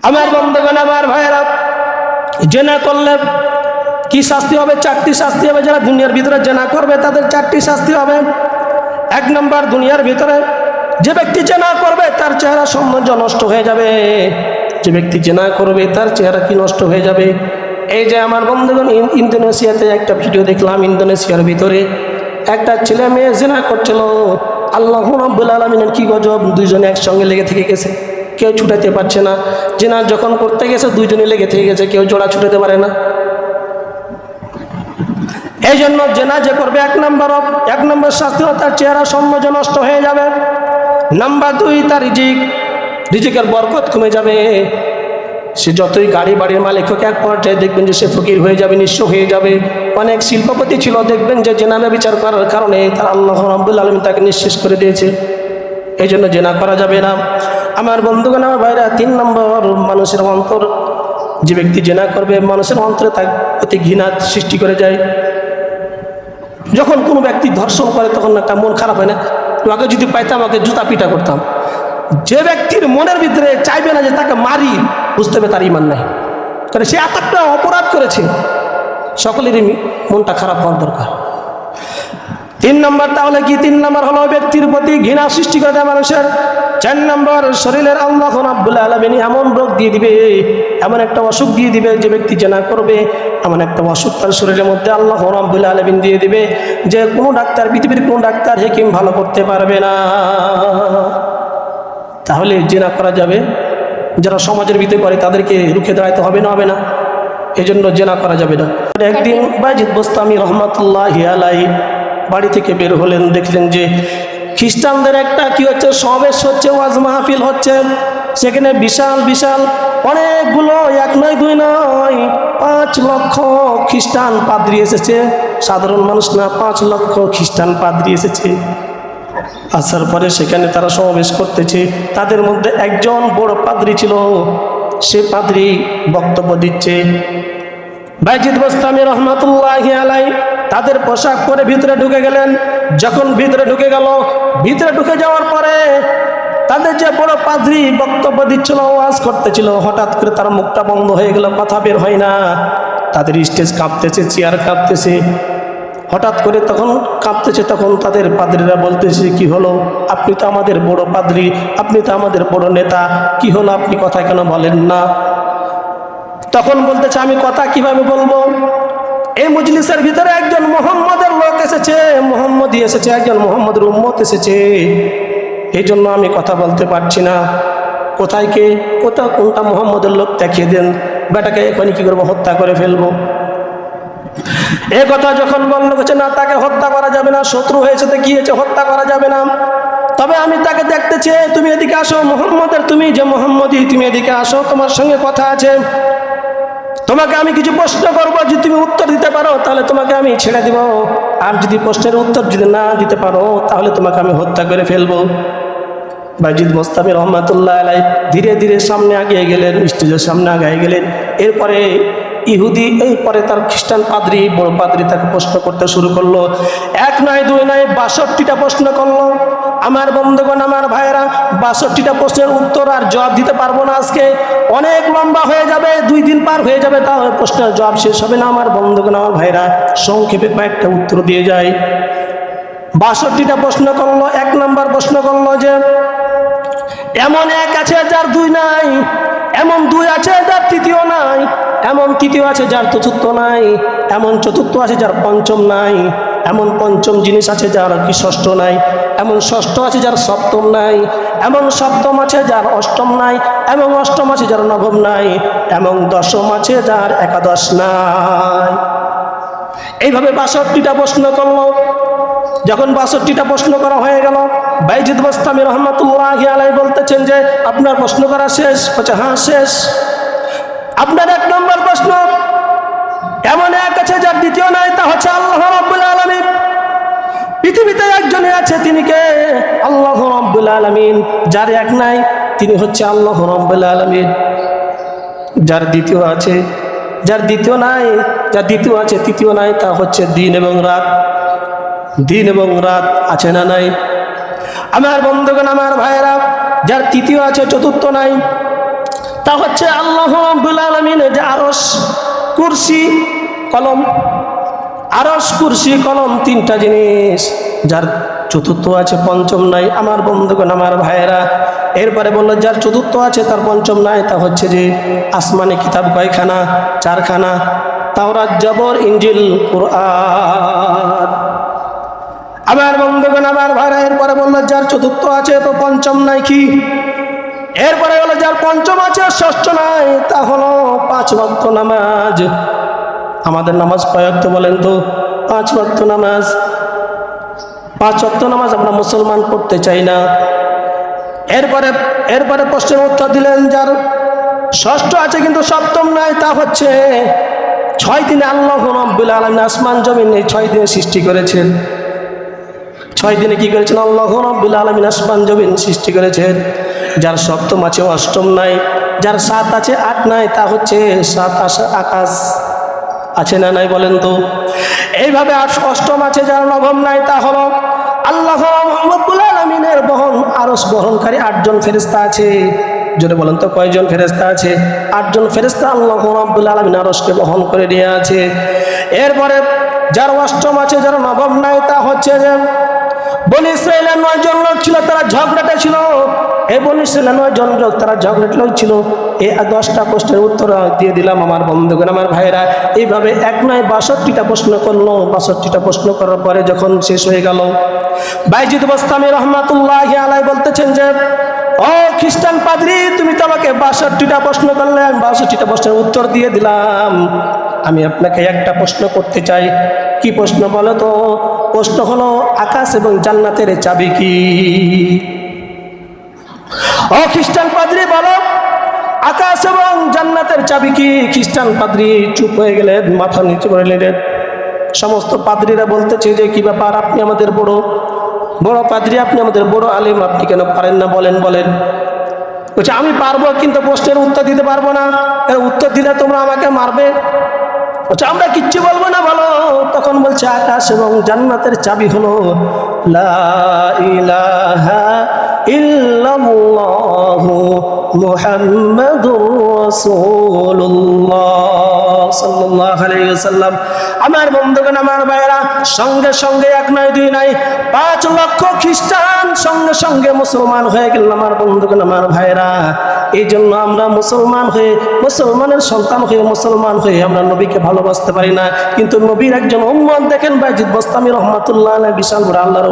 আমার বন্ধুগণ, আমার ভাইয়েরা, জেনা করলে কি শাস্তি হবে? 4টি শাস্তি হবে। যারা দুনিয়ার ভিতরে জেনা করবে তাদের 4টি শাস্তি হবে। 1 নম্বর, দুনিয়ার ভিতরে যে ব্যক্তি জেনা করবে তার চেহারা সৌন্দর্য নষ্ট হয়ে যাবে। যে ব্যক্তি জেনা করবে তার চেহারা কি নষ্ট হয়ে যাবে? এই যে আমার বন্ধুগণ, ইন্দোনেশিয়াতে একটা ভিডিও দেখলাম। ইন্দোনেশিয়ার ভিতরে একটা ছেলে মেয়ে জেনা করছিল। আল্লাহ রাব্বুল আলামিনের কি গজব! দুইজনে একসঙ্গে লেগে থেকে গেছে, কেউ ছুটাতে পারছে না। জেনা যখন করতে গেছে দুইজনে লেগে থেকে গেছে, কেউ জোড়া ছুটাতে পারে না। এই জন্য জেনা যে করবে 1 নম্বর শাস্তি হলো তার চেহারা সৌন্দর্য নষ্ট হয়ে যাবে। নাম্বার 2, তার রিজিকের বরকত কমে যাবে। সে যতই গাড়ি বাড়ির মালিক হোক, এক পর্যায়ে দেখবেন যে সে ফকির হয়ে যাবে, নিঃস্ব হয়ে যাবে। অনেক শিল্পপতি ছিল, দেখবেন যে জেনা ব্যভিচার করার কারণে তার আল্লাহ রাব্বুল আলামিন তাকে নিঃশেষ করে দিয়েছে। এই জন্য জেনা করা যাবে না। আমার বন্ধুগণ, আমার ভাইরা, 3 নম্বর, মানুষের অন্তর। যে ব্যক্তি জেনা করবে মানুষের অন্তরে তার প্রতি ঘৃণা সৃষ্টি করে যায়। যখন কোনো ব্যক্তি ধর্ষণ করে তখন একটা মন খারাপ হয় না? আগে যদি পাইতাম আগে জুতা পিটা করতাম। যে ব্যক্তির মনের ভিতরে চাইবে না যে তাকে মারি, বুঝতে হবে তার ঈমান নাই, কারণ সে এতটা অপরাধ করেছে। সকলেরই মনটা খারাপ হওয়ার দরকার। 3 নম্বর, তাহলে কি? 3 নম্বর হলো ব্যক্তির প্রতি ঘৃণা সৃষ্টি করে দেয় মানুষের। 4 নম্বর, শরীরের আল্লাহ রাব্বুল আলামিন এমন রোগ দিয়ে দিবে, এমন একটা অসুখ দিয়ে দিবে, যে ব্যক্তি জেনা করবে এমন একটা অসুখ তার শরীরের মধ্যে আল্লাহ রাব্বুল আলামিন দিয়ে দিবে, যে কোনো ডাক্তার, পৃথিবীর কোনো ডাক্তার, হেকিম ভালো করতে পারবে না। তাহলে জেনা করা যাবে? যারা সমাজের ভিতরে করে তাদেরকে রুখে দাঁড়াইতে হবে না? হবে না? এই জন্য জেনা করা যাবে না। একদিন বায়েজিদ বোস্তামি রহমাতুল্লাহি আলাইহি বাড়ি থেকে বের হলেন, দেখলেন যে খ্রিস্টানদের একটা কি হচ্ছে, সমাবেশ হচ্ছে, ওয়াজ মাহফিল হচ্ছে। সেখানে বিশাল বিশাল অনেকগুলো, 1 নয় 2 নয়, 5 লক্ষ খ্রিস্টান পাদ্রী এসেছে। সাধারণ মানুষ না, 5 লক্ষ খ্রিস্টান পাদ্রী এসেছে। আসার পরে সেখানে তারা সমাবেশ করতেছে। তাদের মধ্যে একজন বড় পাদ্রী ছিল, সে পাদ্রী বক্তব্য দিচ্ছে। বায়েজিদ বোস্তামি রহমাতুল্লাহি আলাইহি তাদের পোশাক পরে ভিতরে ঢুকে গেলেন। যখন ভিতরে ঢুকে গেল, ভিতরে ঢুকে যাওয়ার পরে তাদের যে বড় পাদ্রী বক্তব্য দিচ্ছিল, ওয়াজ করতেছিল, হঠাৎ করে তার মুখটা বন্ধ হয়ে গেল, কথা বের হয় না। তাদের স্টেজ কাঁপতেছে, চেয়ার কাঁপতেছে। হঠাৎ করে তখন কাঁপতেছে, তখন তাদের পাদ্রীরা বলতেছে, কি হলো? আপনি তো আমাদের বড় পাদ্রী, আপনি তো আমাদের বড় নেতা, কি হলো? আপনি কথা কেন বলেন না? তখন বলতেছে, আমি কথা কিভাবে বলবো? এই মজলিসের ভিতরে একজন মুহাম্মদের লোক এসেছে, মুহাম্মদী এসেছে, একজন মুহাম্মদের উম্মত এসেছে, এই জন্য আমি কথা বলতে পারছি না। কোথায় কে? কোনটা মুহাম্মদের লোক দেখিয়ে দেন, বেটাকে এখনই কি করবো? হত্যা করে ফেলবো। এ কথা যখন বলল, বলছে না, তাকে হত্যা করা যাবে না, শত্রু হয়েছে তো কি হয়েছে, হত্যা করা যাবে না। তবে আমি তাকে দেখতে চাই, তুমি এদিকে আসো। মুহাম্মদের, তুমি যে মুহাম্মদী, তুমি এদিকে আসো, তোমার সঙ্গে কথা আছে। তোমাকে আমি কিছু প্রশ্ন করবো, যদি তুমি উত্তর দিতে পারো তাহলে তোমাকে আমি ছেড়ে দিব, আর যদি প্রশ্নের উত্তর যদি না দিতে পারো তাহলে তোমাকে আমি হত্যা করে ফেলবো। বায়েজিদ বোস্তামি রহমাতুল্লাহি আলাইহি ধীরে ধীরে সামনে আগিয়ে গেলেন, স্টেজের সামনে আগায় গেলেন। এরপরে ইহুদি, এরপরে তার খ্রিস্টান পাদ্রী, বড় পাদ্রী তাকে প্রশ্ন করতে শুরু করলো। 1 নয় 2 নয়, 62টা প্রশ্ন করলো। আমার বন্ধুগণ, আমার ভাইয়েরা, 62টা প্রশ্নের উত্তর আর জবাব দিতে পারবো না আজকে, অনেক লম্বা হয়ে যাবে, 2 দিন পার হয়ে যাবে, তাও প্রশ্নের জবাব শেষ হবে না। আমার বন্ধুগণ, আমার ভাইয়েরা, সংক্ষেপে কয়েকটা উত্তর দিয়ে যায়। 62টা প্রশ্ন করলো। 1 নম্বর প্রশ্ন করলো যে, এমন এক আছে যার 2 নাই, এমন 2 আছে যার 3য় নাই, এমন 3য় আছে যার 4র্থ নাই, এমন 4র্থ আছে যার 5ম নাই, এমন 5ম জিনিস আছে যার কি 6ষ্ঠ নাই, এমন 6ষ্ঠ আছে যার 7ম নাই, এমন 7ম আছে যার 8ম নাই, এমন 8ম আছে যার 9ম নাই, এমন 10ম আছে যার 11 নাই। এইভাবে 62টা প্রশ্ন করলো। যখন 62টা প্রশ্ন করা হয়ে গেল, বায়েজিদ বোস্তামি রহমাতুল্লাহি আলাইহি বলতেছেন যে, আপনার প্রশ্ন করা শেষ? বলছে, হ্যাঁ শেষ। আপনার 1 নম্বর প্রশ্ন, এমন এক আছে যার 2য় নাই, তা হচ্ছে আল্লাহ রাব্বুল আলামিন। পৃথিবীতে একজনই আছে, তিনি কে? আল্লাহ রাব্বুল আলামিন। যার 1 নাই তিনি হচ্ছে আল্লাহ রাব্বুল আলামিন। যার 2য় আছে, যার 2য় নাই, যার 2য় আছে 3য় নাই, তা হচ্ছে দিন এবং রাত। দিন এবং রাত আছে না নাই? আমার বন্ধুগণ, আমার ভাইয়েরা, যার 3য় আছে 4র্থ নাই, তা হচ্ছে আল্লাহ রাব্বুল আলামিনের যে আরশ, কুরসি, কলম। আরশ, কুরসি, কলম তিনটা জিনিস, যার চতুর্থ আছে পঞ্চম নাই। আমার বন্ধুগণ, আমার ভাইয়েরা, এরপরে বললো যার চতুর্থ আছে তার পঞ্চম নাই। তা হচ্ছে যে আসমানি কিতাব কয়খানা? চারখানা, তাওরাত, জবর, ইনজিল, কুরআন। আমার বন্ধুগণ, আমার ভাইয়েরা, এরপরে বললো যার চতুর্থ আছে তো পঞ্চম নাই কি? এরপরে হলো যার পঞ্চম আছে ষষ্ঠ নাই, তা হলো 5 ওয়াক্ত নামাজ। আমাদের নামাজ কয় ওয়াক্ত বলেন তো? 5 ওয়াক্ত নামাজ। 5 ওয়াক্ত নামাজ আমরা মুসলমান পড়তে চাই না। এরপরে প্রশ্নের উত্তর দিলেন যার ষষ্ঠ আছে কিন্তু সপ্তম নাই, তা হচ্ছে 6 দিনে আল্লাহ রাব্বুল আলামিন আসমান জমিন এই 6 দিনে সৃষ্টি করেছেন। 6 দিনে কি করেছেন? আল্লাহ রাব্বুল আলামিন আসমান জমিন সৃষ্টি করেছেন। যার সপ্তম আছে অষ্টম নাই, যার 7 আছে 8 নাই, তা হচ্ছে 7 আকাশ আছে না নাই বলেন তো? এইভাবে অষ্টম আছে যার নবম নাই, তা হলো আল্লাহ রাব্বুল আলামিনের বহন আরশ বহনকারী 8 জন ফেরেশতা আছে। জোরে বলেন তো কয়জন ফেরেশতা আছে? 8 জন ফেরেশতা আল্লাহ রাব্বুল আলামিন আরশকে বহন করে নিয়ে আছে। এরপরে যার অষ্টম আছে যার নবম নাই, তা হচ্ছে যে বনি ইসরাইলের 9 জন লোক ছিল, তারা ঝগড়াটে ছিল। এই বনি ইসরাইলের 9 জন লোক, তারা ঝগড়াটে লোক ছিল। এই 10টা প্রশ্নের উত্তর দিয়ে দিলাম আমার বন্ধুগণ, আমার ভাইরা। এইভাবে এক নয় 62টা প্রশ্ন করলো। 62টা প্রশ্ন করার পরে যখন শেষ হয়ে গেল, বাইজিদ বোস্তামি রহমাতুল্লাহি আলাইহি বলতেছেন যে ও খ্রিস্টান পাদ্রী, তুমি তো আমাকে 62টা প্রশ্ন করলে, আমি 62টা প্রশ্নের উত্তর দিয়ে দিলাম। আমি আপনাকে একটা প্রশ্ন করতে চাই। কি প্রশ্ন বলো তো? প্রশ্ন হলো আকাশ এবং জান্নাতের চাবি কি? ও খ্রিস্টান পাদ্রী বলো, আকাশ এবং জান্নাতের চাবি কি? খ্রিস্টান পাদ্রী চুপ হয়ে গেলেন, মাথা নিচু করে নিলেন। সমস্ত পাদ্রীরা বলতেছে যে কি ব্যাপার, আপনি আমাদের বড় পাদ্রী, আপনি আমাদের বড় আলিম, আপনি কেন পারেন না? বলেন। বলছে আমি পারবো, কিন্তু প্রশ্নের উত্তর দিতে পারবো না। এর উত্তর দিলে তোমরা আমাকে মারবে। বলছে আমরা কিচ্ছু বলবো না, বলো। তখন বলছে আকাশ এবং জান্নাতের চাবি হলো লা ইলাহা ইল্লাল্লাহু মুহাম্মাদুর রাসূলুল্লাহ সাল্লাল্লাহু আলাইহি ওয়াসাল্লাম। আমার বন্ধুগণ, আমার ভাইরা, সঙ্গে সঙ্গে 1 নয় 2 নয় 5 লক্ষ খ্রিস্টান সঙ্গে সঙ্গে মুসলমান হয়ে গেল। আমার বন্ধুগণ, আমার ভাইরা, এই জন্য আমরা মুসলমান হয়ে, মুসলমানের সন্তান হয়ে, মুসলমান হয়ে আমরা নবীকে ভালোবাসতে পারি না, কিন্তু নবীর একজন উম্মত দেখেন বাইজিদ বোস্তামি রহমাতুল্লাহ আলাইহি, বিশাল বড় আল্লাহর